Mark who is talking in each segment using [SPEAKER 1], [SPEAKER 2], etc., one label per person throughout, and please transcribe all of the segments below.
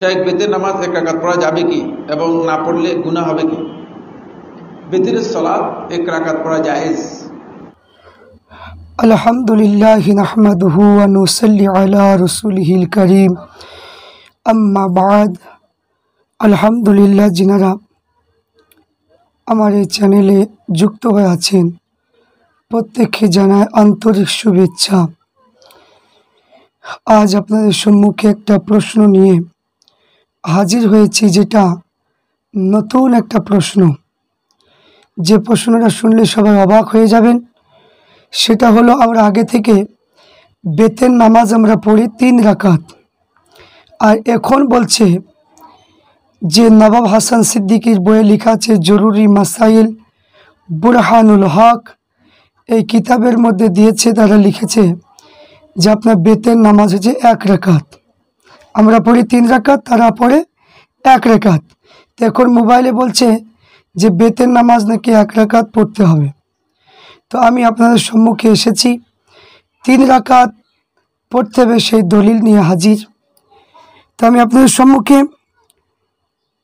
[SPEAKER 1] শেখ বেতের নামাজ এক রাকাত পড়া যাবে কি এবং না পড়লে গুনাহ হবে কি? বেতের সালাত এক রাকাত পড়া জায়েজ।
[SPEAKER 2] আলহামদুলিল্লাহ নাহমাদুহু ওয়া নুসাল্লি আলা রাসূলিহিল কারীম, আম্মা বাদ। আলহামদুলিল্লাহ, যিনারা আমার এই চ্যানেলে যুক্ত হয়ে আছেন প্রত্যেককে জানায় আন্তরিক শুভেচ্ছা। আজ আপনাদের সম্মুখে একটা প্রশ্ন নিয়ে হাজির হয়েছি, যেটা নতুন একটা প্রশ্ন। যে প্রশ্নটা শুনলে সবাই অবাক হয়ে যাবেন, সেটা হলো আমরা আগে থেকে বেতের নামাজ আমরা পড়ি 3 রাকাত, আর এখন বলছে যে নবাব হাসান সিদ্দিকীর বইয়ে লেখা আছে জরুরি মাসাইল বুরহানুল হক, এই কিতাবের মধ্যে দিয়েছে, তারা লিখেছে যে আপনার বেতের নামাজ হচ্ছে 1 রাকাত। আমরা পড়ি 3 রাকাত, তারা পড়ে 1 রাকাত। তো এখন মোবাইলে বলছে যে বেতের নামাজ নাকি 1 রাকাত পড়তে হবে। তো আমি আপনাদের সম্মুখে এসেছি 3 রাকাত পড়তে হবে সেই দলিল নিয়ে হাজির। তো আমি আপনাদের সম্মুখে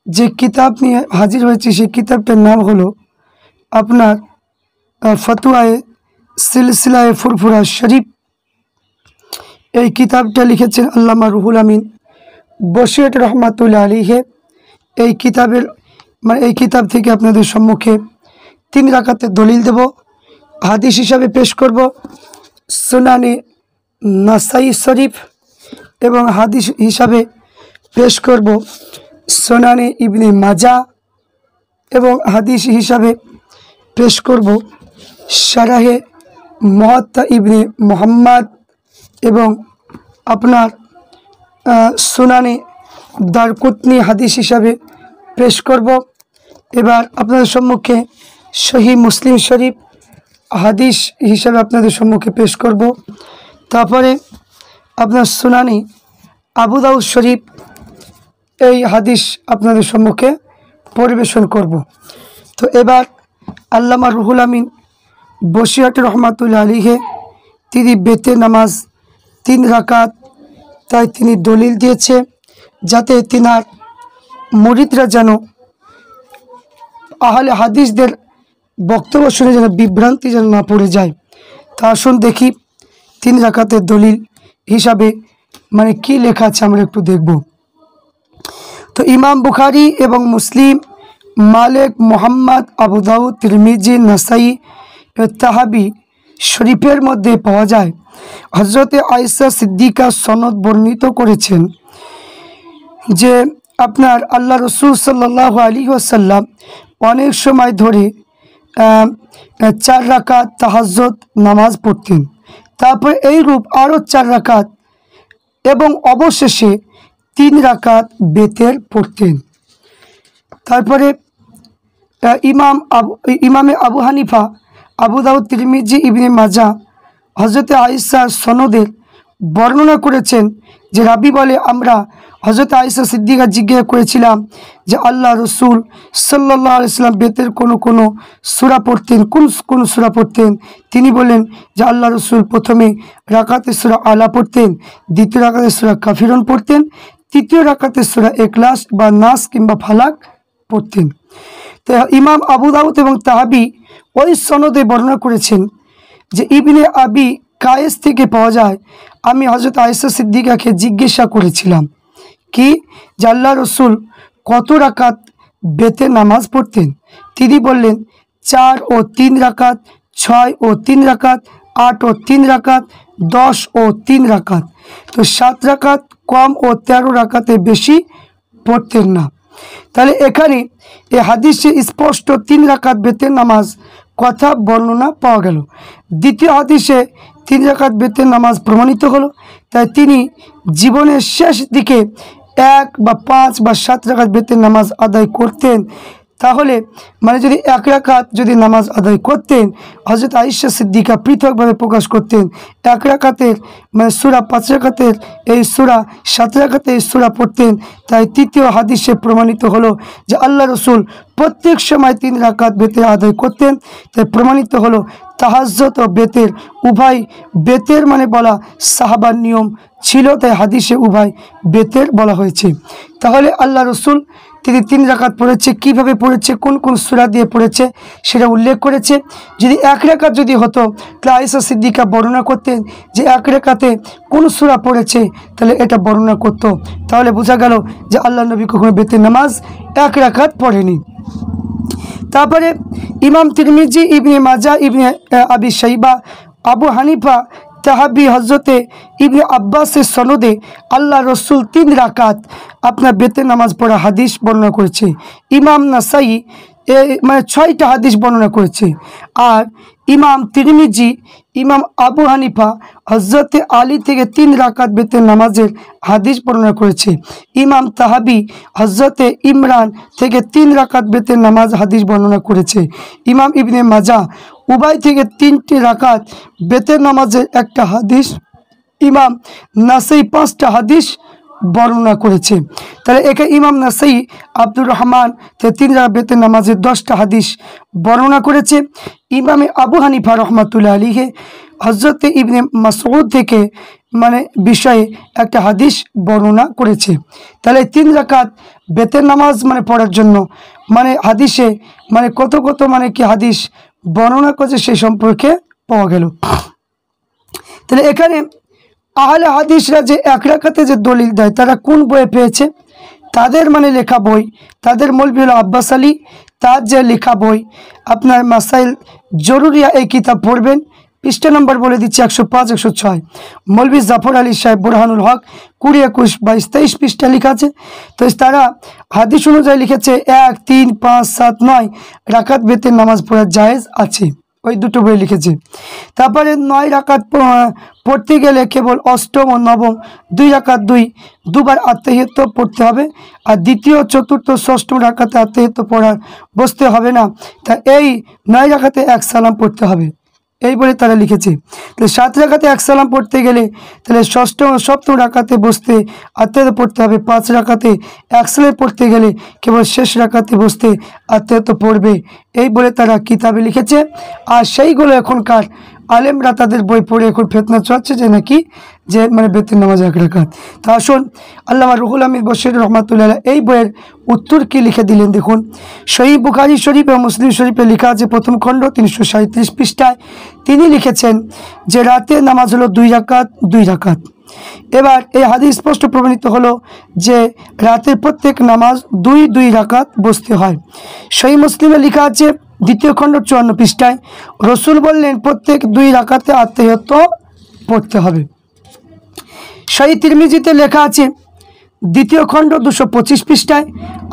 [SPEAKER 2] যে কিতাব নিয়ে হাজির হয়েছি, সেই কিতাবটার নাম হলো আপনার ফতোয়ায়ে সিলসিলায়ে ফুরফুরা শরীফ। এই কিতাবটা লিখেছেন আল্লামা রুহুল আমিন বশির রহমাতুল্লাহ আলাইহি। এই কিতাব থেকে আপনাদের সম্মুখে 3 রাকাতের দলিল দেব, হাদিস হিসাবে পেশ করব সুনানে নাসাই শরীফ, এবং হাদিস হিসাবে পেশ করব সুনানে ইবনে মাজা, এবং হাদিস হিসাবে পেশ করব শারাহে মুওয়াত্তা ইবনে মুহাম্মদ, এবং আপনার সুনানে দারকুতনি হাদিস হিসাবে পেশ করব। এবার আপনাদের সম্মুখে সহিহ মুসলিম শরীফ হাদিস হিসাবে আপনাদের সম্মুখে পেশ করব। তারপরে আপনার সুনানি আবু দাউদ শরীফ, এই হাদিস আপনাদের সম্মুখে পরিবেশন করব। তো এবার আল্লামা রুহুল আমিন বশির রহমাতুল্লাহ আলাইহি তিনি বেতের নামাজ 3 রাকাত, তাই তিনি দলিল দিয়েছে যাতে তিনার মুরিদরা যেন আহলে হাদিসদের বক্তব্য শুনে যেন বিভ্রান্তি যেন না পড়ে যায়। তা আসুন দেখি 3 রাকাতের দলিল হিসাবে কি লেখা আছে, আমরা একটু দেখব। তো ইমাম বুখারী এবং মুসলিম, মালিক, মুহাম্মদ, আবু দাউদ, তিরমিজি, নাসাই, তাহাবি শরীফের মধ্যে পাওয়া যায় হযরতে আয়েশা সিদ্দিকা সনদ বর্ণিত করেছেন যে আপনার আল্লাহ রসুল সাল্লাল্লাহু আলাইহি ওয়াসাল্লাম অনেক সময় ধরে 4 রাকাত তাহাজ্জুদ নামাজ পড়তেন, তারপর এইরূপ আরও 4 রাকাত, এবং অবশেষে 3 রাকাত বেতের পড়তেন। তারপরে ইমামে আবু হানিফা, আবু দাউদ, তিরমিজি, ইবনে মাজা হযরতে আয়েশা সনদের বর্ণনা করেছেন যে রাবি বলে, আমরা হযরত আয়েশা সিদ্দিকা জিজ্ঞাসা করেছিলাম যে আল্লাহ রসুল সাল্লাল্লাহু আলাইহি ওয়াসাল্লাম বেতের কোনো সূরা পড়তেন, কোন সূরা পড়তেন? তিনি বলেন যে আল্লাহ রসুল প্রথমে রাকাতে সূরা আলা পড়তেন, দ্বিতীয় রাকাতে সূরা কাফিরুন পড়তেন, তৃতীয় রাকাতে সূরা ইখলাস বা নাস কিংবা ফালাক পড়তেন। তো ইমাম আবু দাউদ এবং তাহাবি ওই সনদে বর্ণনা করেছেন যে ইবনে আবি কায়েস থেকে পাওয়া যায়, আমি হযরত আয়েশা সিদ্দিকাকে জিজ্ঞাসা করেছিলাম কি যে আল্লাহ রসুল কত রাকাত বেতের নামাজ পড়তেন? তিনি বললেন 4 ও 3 রাকাত, 6 ও 3 রাকাত, 8 ও 3 রাকাত, 10 ও 3 রাকাত। তো 7 রাকাত কম ও 13 রাকাতে বেশি পড়তেন না। তাহলে এখানে এই হাদিসে স্পষ্ট 3 রাকাত বেতের নামাজ কথা বর্ণনা পাওয়া গেল। দ্বিতীয় হাদিসে 3 রাকাত বেতের নামাজ প্রমাণিত হলো, তাই তিনি জীবনের শেষ দিকে 1 বা 5 বা 7 রাকাত বেতের নামাজ আদায় করতেন। তাহলে মানে যদি এক রাকাত যদি নামাজ আদায় করতেন, হযরত আয়েশা সিদ্দিকা পৃথকভাবে প্রকাশ করতেন এক রাকাতের মানে সূরা 5 রাকাতের এই সূরা 7 রাকাতের এই সূরা পড়তেন। তাই তৃতীয় হাদিসে প্রমাণিত হলো যে আল্লাহ রসুল প্রত্যেক সময় 3 রাকাত বেতের আদায় করতেন। তাই প্রমাণিত হলো তাহাজ্জুদ ও বেতের উভয় বেতের মানে বলা সাহাবার নিয়ম ছিল, তাই হাদিসে উভয় বেতের বলা হয়েছে। তাহলে আল্লাহ রসুল তিনি 3 রাকাত পড়েছে, কিভাবে পড়েছে, কোন কোন সূরা দিয়ে পড়েছে সেটা উল্লেখ করেছে। যদি 1 রাকাত যদি হতো তাহলে আয়েশা সিদ্দিকা বর্ণনা করতেন যে 1 রাকাতে কোন সূরা পড়েছে, তাহলে এটা বর্ণনা করত। তাহলে বোঝা গেল যে আল্লাহ নবী কখনো বেতের নামাজ 1 রাকাত পড়েনি। তারপরে ইমাম তিরমিজি, ইবনে মাজা, ইবনে আবি শাইবা, আবু হানিফা, তাহাবি হজরতে ইবনে আব্বাসের সনদে আল্লাহ রসুল 3 রাকাত আপনার বেতের নামাজ পড়া হাদিস বর্ণনা করেছে। ইমাম নাসাই মানে 6টা হাদিস বর্ণনা করেছে। আর ইমাম তিরমিজি, ইমাম আবু হানিফা হজরতে আলী থেকে 3 রাকাত বেতের নামাজের হাদিস বর্ণনা করেছে। ইমাম তাহাবি হজরতে ইমরান থেকে 3 রাকাত বেতের নামাজ হাদিস বর্ণনা করেছে। ইমাম ইবনে মাজা উভয় থেকে 3টি রাকাত বেতের নামাজের একটা হাদিস। ইমাম নাসাই 5টা হাদিস বর্ণনা করেছে। তাহলে একে ইমাম নাসাই আব্দুর রহমান 3 রাকাত বেতের নামাজের 10টা হাদিস বর্ণনা করেছে। ইমামে আবু হানিফা রহমাতুল্লাহ আলাইহি হজরতে ইবনে মাসউদ থেকে মানে বিষয়ে একটা হাদিস বর্ণনা করেছে। তাহলে 3 রাকাত বেতের নামাজ মানে পড়ার জন্য মানে হাদিসে মানে কত কত মানে কি হাদিস বর্ণনা করেছে সেই সম্পর্কে পাওয়া গেল। তাহলে এখানে আহলে হাদিসরা যে 1 রাকাতে যে দলিল দেয় তারা কোন বইয়ে পেয়েছে? তাদের মানে লেখা বই, তাদের মৌলভী হলো আব্বাস আলী, তার যে লেখা বই আপনার মাসাইল জরুরিয়া এই কিতাব পড়বেন। পৃষ্ঠা নম্বর বলে দিচ্ছি 105, 106। মৌলভী জাফর আলী সাহেব বুরহানুল হক 20, 21, 22, 23 পৃষ্ঠা লেখা আছে। তো তারা হাদিস অনুযায়ী লিখেছে 1, 3, 5, 7, 9 রাকাত বেতের নামাজ পড়া জায়েজ আছে, ওই দুটো বই লিখেছে। তারপরে 9 রাকাত পড়তে গেলে কেবল অষ্টম ও নবম 2 রাকাত দুবার আত্তাহিয়াত পড়তে হবে, আর দ্বিতীয়, চতুর্থ, ষষ্ঠ রাকাতে আত্তাহিয়াত পড়ার বসতে হবে না। তা এই 9 রাকাতে 1 সালাম পড়তে হবে, এই বলে তারা লিখেছে। তাহলে 7 রাকাতে 1 সালাম পড়তে গেলে তাহলে ষষ্ঠ ও সপ্তম রাকাতে বসতে আত্তাহিয়াত পড়তে হবে। 5 রাকাতে 1 সালাম পড়তে গেলে কেবল শেষ রাকাতে বসতে আত্তাহিয়াত পড়বে, এই বলে তারা কিতাবে লিখেছে। আর সেইগুলো এখনকার আলেমরা তাদের বই পড়ে এখন ফেতনা চলছে যে নাকি যে মানে বেতের নামাজ 1 রাকাত। তা আসুন আল্লামা রুহুল আমিন বশির রহমাতুল্লাহ এই বইয়ের উত্তর কি লিখে দিলেন দেখুন। সহিহ বুখারী শরীফ এবং মুসলিম শরীফে লেখা আছে প্রথম খণ্ড 337 পৃষ্ঠায় তিনি লিখেছেন যে রাতের নামাজ হলো 2 রাকাত 2 রাকাত। এবার এই হাদিস স্পষ্ট প্রমাণিত হলো যে রাতের প্রত্যেক নামাজ 2 রাকাত বসতে হয়। সহিহ মুসলিমে লেখা আছে 2য় খণ্ড 54 পৃষ্ঠায় রসুল বললেন প্রত্যেক 2 রাকাতে আত্তাহিয়াত পড়তে হবে। সহিহ তিরমিজিতে লেখা আছে 2য় খণ্ড 225 পৃষ্ঠায়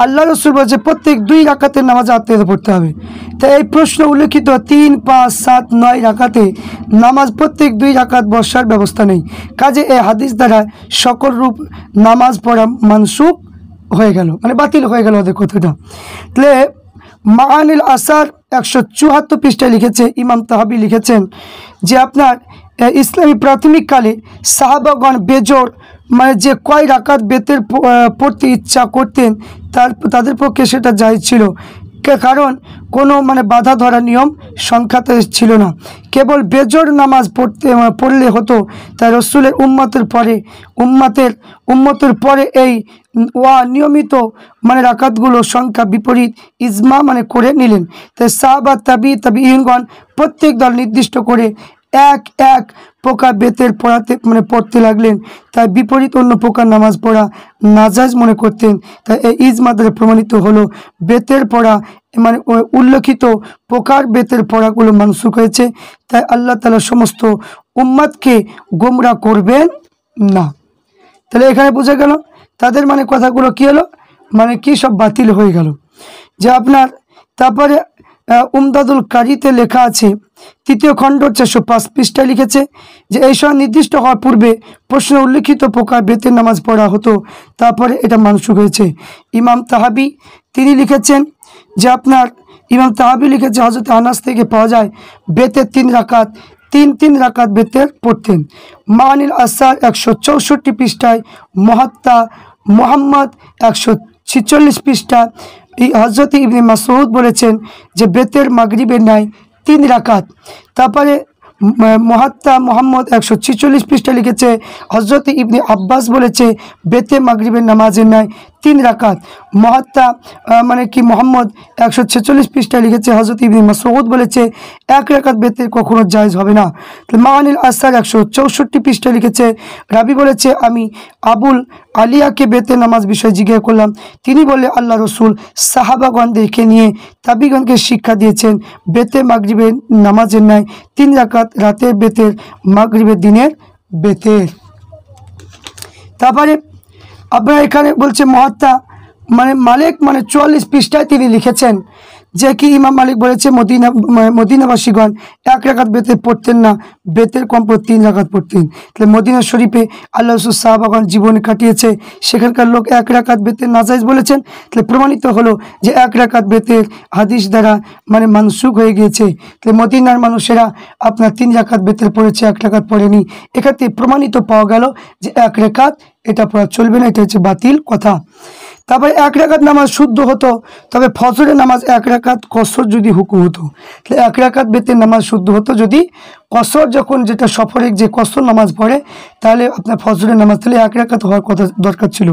[SPEAKER 2] আল্লাহ রসুল বলছে প্রত্যেক 2 রাকাতের নামাজে আত্তাহিয়াত পড়তে হবে। তাই এই প্রশ্ন উল্লেখিত 3, 5, 7, 9 রাকাতে নামাজ প্রত্যেক 2 রাকাত বসার ব্যবস্থা নেই। কাজে এই হাদিস দ্বারা সকল রূপ নামাজ পড়া মানসুখ হয়ে গেল, মানে বাতিল হয়ে গেল ওদের কথাটা। তাহলে মাআনিল আসার 174 পৃষ্ঠায় লিখেছে ইমাম তাহাবি লিখেছেন যে আপনার ইসলামী প্রাথমিককালে সাহাবাগণ বেজোড় মানে যে কয় রাকাত বেতের পড়তে ইচ্ছা করতেন তাদের পক্ষে সেটা জায়েজ ছিল, কারণ কোনো মানে বাধা ধরা নিয়ম সংখ্যাতে ছিল না, কেবল বেজোড় নামাজ পড়লে হতো। তাই রসুলের উম্মতের পরে এই নিয়মিত মানে রাকাতগুলো সংখ্যা বিপরীত ইজমা মানে করে নিলেন। তাই সাহাবা তাবিঈনগণ প্রত্যেক দল নির্দিষ্ট করে এক প্রকার বেতের পড়তে লাগলেন। তাই বিপরীত অন্য প্রকার নামাজ পড়া নাজায়েজ মনে করতেন। তাই এই ইজমা দ্বারা প্রমাণিত হলো বেতের পড়া মানে উল্লেখিত প্রকার বেতের পড়াগুলো মানসুখ হয়েছে। তাই আল্লাহ তাআলা সমস্ত উম্মতকে গোমরা করবেন না। তাহলে এখানে বোঝা গেল তাদের মানে কথাগুলো কি হলো, মানে কি সব বাতিল হয়ে গেল। যে আপনার তারপরে উমদাদুল কারিতে লেখা আছে 3য় খণ্ড 405 পৃষ্ঠায় লিখেছে যে এই সময় নির্দিষ্ট হওয়ার পূর্বে প্রশ্নে উল্লেখিত প্রকার বেতের নামাজ পড়া হতো, তারপরে এটা মানসুখ হয়েছে। ইমাম তাহাবি তিনি লিখেছেন যে আপনার ইমাম তাহাবি লিখেছে হজরত আনাস থেকে পাওয়া যায় বেতের 3 রাকাত 3 রাকাত বেতের পড়তেন। মানিল আসার 164 পৃষ্ঠায়, মুহাত্তা মোহাম্মদ 146 পৃষ্ঠা এই হজরত ইবনে মাসউদ বলেছেন যে বেতের মাগরিবের ন্যায় 3 রাকাত। তারপরে মুহাত্তা মোহাম্মদ 146 পৃষ্ঠা লিখেছে হজরত ইবনে আব্বাস বলেছে বেতে মাগরিবের নামাজের ন্যায় 3 রাকাত। মুহাত্তা মানে কি মোহাম্মদ 146 পৃষ্ঠা লিখেছে হজরত ইবনে মাসউদ বলেছে 1 রাকাত বেতের কখনো জায়েজ হবে না। মানিল আসার 164 পৃষ্ঠা লিখেছে রাবি বলেছে আমি আবুল আলিয়াকে বেতের নামাজ বিষয়ে জিজ্ঞাসা করলাম, তিনি বলে আল্লাহ রসুল সাহাবাগণদেরকে নিয়ে তাবিগণকে শিক্ষা দিয়েছেন বেতে মাগরিবের নামাজের ন্যায় 3 রাকাত রাতের বেতের মাগরিবের দিনের বেতের। তারপরে আপনারা এখানে বলছে মুহাত্তা মানে মালিক মানে 44 পৃষ্ঠায় তিনি লিখেছেন যে কি ইমাম মালিক বলেছে মদিনাবাসীগণ 1 রাকাত বেতের পড়তেন না, বেতের কমপক্ষে 3 রাকাত পড়তেন। তাহলে মদিনা শরীফে আল্লাহ রসুল সাহাবাগণ জীবন কাটিয়েছে, সেখানকার লোক 1 রাকাত বেতের নাজায়েজ বলেছেন। তাহলে প্রমাণিত হলো যে 1 রাকাত বেতের হাদিস দ্বারা মানে মানসুখ হয়ে গিয়েছে। তাহলে মদিনার মানুষেরা আপনার 3 রাকাত বেতের পড়েছে, 1 রাকাত পড়েনি। এক্ষেত্রে প্রমাণিত পাওয়া গেল যে 1 রাকাত এটা পড়া চলবে না, এটা হচ্ছে বাতিল কথা। তারপরে 1 রাকাত নামাজ শুদ্ধ হতো, তবে ফজরের নামাজ 1 রাকাত কসর যদি হুকুম হতো, তাহলে 1 রাকাত বেতের নামাজ শুদ্ধ হতো যদি কসর যখন যেটা সফরে যে কসর নামাজ পড়ে তাহলে আপনার ফজরের নামাজ তাহলে 1 রাকাত হওয়ার কথা দরকার ছিল।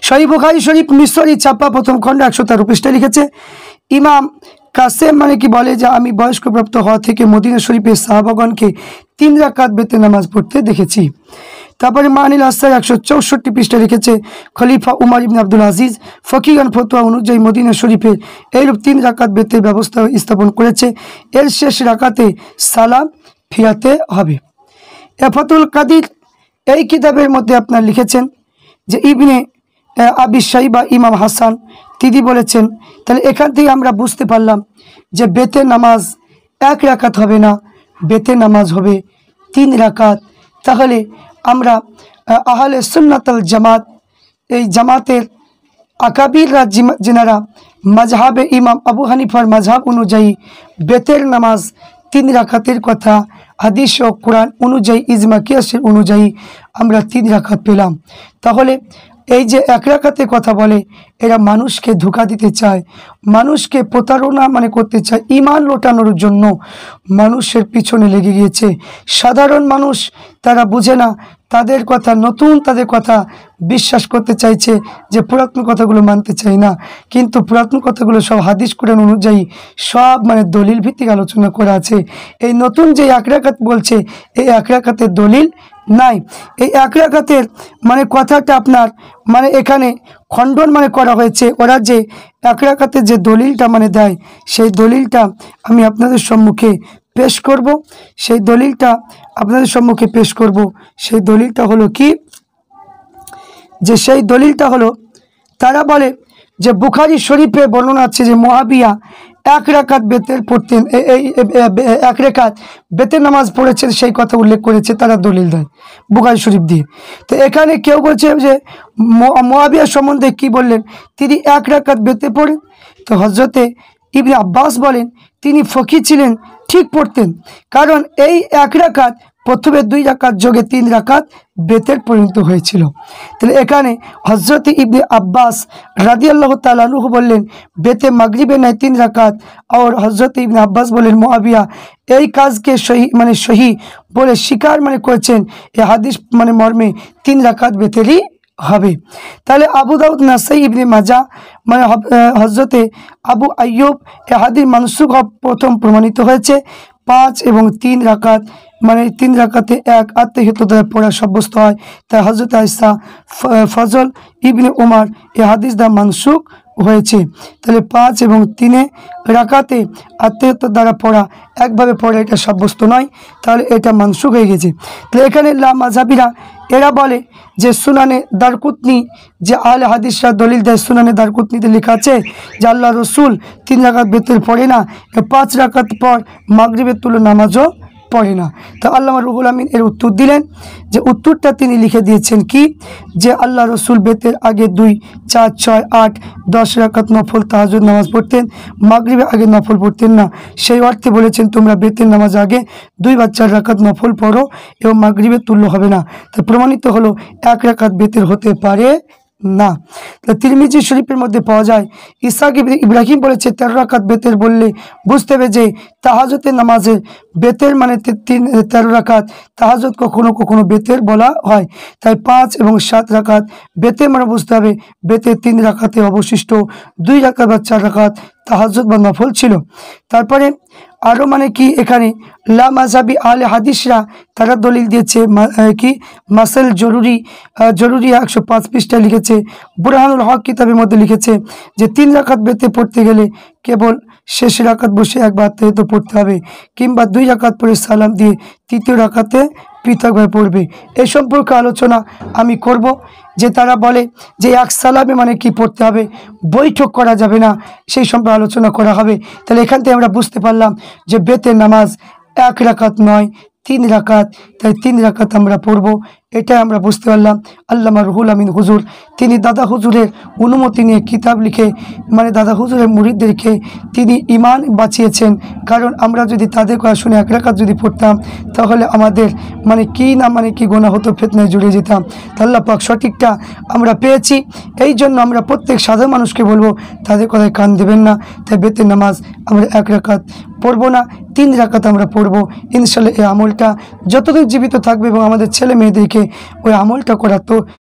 [SPEAKER 2] সহিহ বুখারী শরীফ মিসরি ছাপা প্রথম খণ্ড 113 পৃষ্ঠায় লিখেছে ইমাম কাসেম মানে কি বলে যে আমি বয়স্কপ্রাপ্ত হওয়া থেকে মদিনা শরীফের সাহাবাগণকে 3 রাকাত বেতের নামাজ পড়তে দেখেছি। তারপরে মানিল আসার 164 পৃষ্ঠা লিখেছে খলিফা উমর ইবনে আব্দুল আজিজ ফকিগান ফতোয়া অনুযায়ী মদিনা শরীফে এইরূপ 3 রাকাত বেতের ব্যবস্থা স্থাপন করেছে, এর শেষ রাকাতে সালাম ফিরাতে হবে। ফাতুল কাদির এই কিতাবের মধ্যে আপনার লিখেছেন যে ইবনে আবি শাইবা ইমাম হাসান তিনি বলেছেন। তাহলে এখান থেকে আমরা বুঝতে পারলাম যে বেতের নামাজ 1 রাকাত হবে না, বেতের নামাজ হবে 3 রাকাত। তাহলে আমরা আহলে সুন্নাত আল জামাত এই জামাতের আকাবিররা যেনারা মাজহাবে ইমাম আবু হানিফার মাজহাব অনুযায়ী বেতের নামাজ 3 রাকাতের কথা হাদিস ও কোরআন অনুযায়ী ইজমা কিয়াসের অনুযায়ী আমরা 3 রাকাত পেলাম। তাহলে এই যে 1 রাকাতের কথা বলে এরা মানুষকে ধোঁকা দিতে চায়, মানুষকে প্রতারণা মানে করতে চায়, ঈমান লোটানোর জন্য মানুষের পিছনে লেগে গিয়েছে। সাধারণ মানুষ তারা বুঝে না, তাদের কথা নতুন তাদের কথা বিশ্বাস করতে চাইছে, যে পুরাতন কথাগুলো মানতে চায় না। কিন্তু পুরাতন কথাগুলো সব হাদিস কোরআন অনুযায়ী সব মানে দলিল ভিত্তিক আলোচনা করা আছে। এই নতুন যে 1 রাকাত বলছে এই 1 রাকাতের দলিল নাই। এই 1 রাকাতের মানে কথাটা আপনার মানে এখানে খণ্ডন মানে করা হয়েছে। ওরা যে 1 রাকাতের যে দলিলটা মানে দেয় সেই দলিলটা আমি আপনাদের সম্মুখে পেশ করব। সেই দলিলটা আপনাদের সম্মুখে পেশ করব। সেই দলিলটা হলো কি, যে সেই দলিলটা হলো তারা বলে যে বুখারী শরীফে বর্ণনা আছে যে মুআবিয়া 1 রাকাত বেতের পড়তেন, 1 রাকাত বেতের নামাজ পড়েছেন সেই কথা উল্লেখ করেছে, তারা দলিল দেয় বুখারী শরীফ দিয়ে। তো এখানে কেউ বলছে যে মুআবিয়া সম্বন্ধে কি বললেন, তিনি 1 রাকাত বেতে পড়েন। তো হজরতে ইবনে আব্বাস বলেন তিনি ফকি ছিলেন, ঠিক পড়তেন, কারণ এই 1 রাকাত প্রথমে 2 রাকাত যোগে 3 রাকাত বেতের পরিণত হয়েছিল। তাহলে এখানে হজরত ইবনে আব্বাস রাদিয়াল্লাহু তাআলা আনহু বললেন বেতে মাগরিবে নাই 3 রাকাত, আর হজরত ইবনে আব্বাস বলেন মুআবিয়া এই কাজকে সহি মানে সহি বলে স্বীকার মানে করেছেন। এই হাদিস মানে মর্মে 3 রাকাত বেতেরই হবে। তাহলে আবু দাউদ নাসাই ইবনে মাজা মানে হজরতে আবু আইয়ুব এই হাদিস মানসুখ প্রথম প্রমাণিত হয়েছে 5 এবং 3 রাকাত মানে 3 রাকাতে 1 আত্মহিত দ্বারা পড়া সাব্যস্ত হয়। তাই হজরত আয়েশা ফজল ইবনে উমর এই হাদিস দ্বারা মানসুখ হয়েছে। তাহলে 5 এবং 3 রাকাতে আত্মহিত দ্বারা পড়া একভাবে পড়া এটা সাব্যস্ত নয়, তাহলে এটা মানসুখ হয়ে গেছে। তাহলে এখানে মাযহাবিরা এরা বলে যে সুনানে দারকুতনি যে আহলে হাদিসরা দলিল দেয়, সুনানে দারকুতনিতে লেখা আছে যে আল্লাহ রসুল 3 রাকাত বেতের পড়ে না, 5 রাকাত পর মাগরিবের তুলো নামাজও পড়ে না। তো আল্লামা রুহুল আমিন এর উত্তর দিলেন, যে উত্তরটা তিনি লিখে দিয়েছেন কি, যে আল্লাহ রসুল বেতের আগে 2, 4, 6, 8, 10 রাকাত নফল তাহাজ্জুদ নামাজ পড়তেন, মাগরিবের আগে নফল পড়তেন না। সেই অর্থে বলেছেন তোমরা বেতের নামাজ আগে 2 বা 4 রাকাত নফল পড়ো এবং মাগরিবের তুল্য হবে না। তো প্রমাণিত হলো 1 রাকাত বেতের হতে পারে না। তো তিরমিজি শরীফের মধ্যে পাওয়া যায় ইসহাক ইব্রাহিম বলেছে 13 রাকাত বেতের বললে বুঝতে হবে যে তাহাজ্জুদের নামাজে বেতের মানে 13 রাকাত, তাহাজ্জুদ কখনো কখনো বেতের বলা হয়। তাই 5 এবং 7 রাকাত বেতের মানে বুঝতে হবে বেতের 3 রাকাতে অবশিষ্ট 2 রাকাত বা 4 রাকাত তাহাজ্জুদ বা নফল ছিল। তারপরে আরও মানে কি এখানে লা মাযহাবি আহলে হাদিসরা তারা দলিল দিয়েছে কি মাসাল জরুরি 105 পৃষ্ঠায় লিখেছে, বুরহানুল হক কিতাবের মধ্যে লিখেছে যে 3 রাকাত বেতে পড়তে গেলে কেবল শেষ রাকাত বসে একবার তো পড়তে হবে, কিংবা 2 রাকাত পরে সালাম দিয়ে 3য় রাকাতে পৃথকভাবে পড়বে। এই সম্পর্কে আলোচনা আমি করব, যে তারা বলে যে 1 সালামে মানে কি পড়তে হবে, বৈঠক করা যাবে না, সেই সম্পর্কে আলোচনা করা হবে। তাহলে এখান থেকে আমরা বুঝতে পারলাম যে বেতের নামাজ 1 রাকাত নয় 3 রাকাত, তাই 3 রাকাত আমরা পড়ব, এটাই আমরা বুঝতে পারলাম। আল্লামা রুহুল আমিন হুজুর তিনি দাদা হুজুরের অনুমতি নিয়ে কিতাব লিখে মানে দাদা হুজুরের মুরিদদেরকে তিনি ঈমান বাঁচিয়েছেন। কারণ আমরা যদি তাদের কথা শুনে 1 রাকাত যদি পড়তাম তাহলে আমাদের মানে কি না মানে কি গোনা হতো, ফিতনায় জড়িয়ে যেতাম। আল্লাহ পাক সঠিকটা আমরা পেয়েছি, এই জন্য আমরা প্রত্যেক সাধারণ মানুষকে বলবো তাদের কথায় কান দেবেন না। তাই বেতের নামাজ আমরা 1 রাকাত পড়বো না, 3 রাকাত আমরা পড়বো। ইনশাআল্লাহ এই আমলটা যতদিন জীবিত থাকবে এবং আমাদের ছেলে মেয়েদেরকে ওই আমলটা করাতো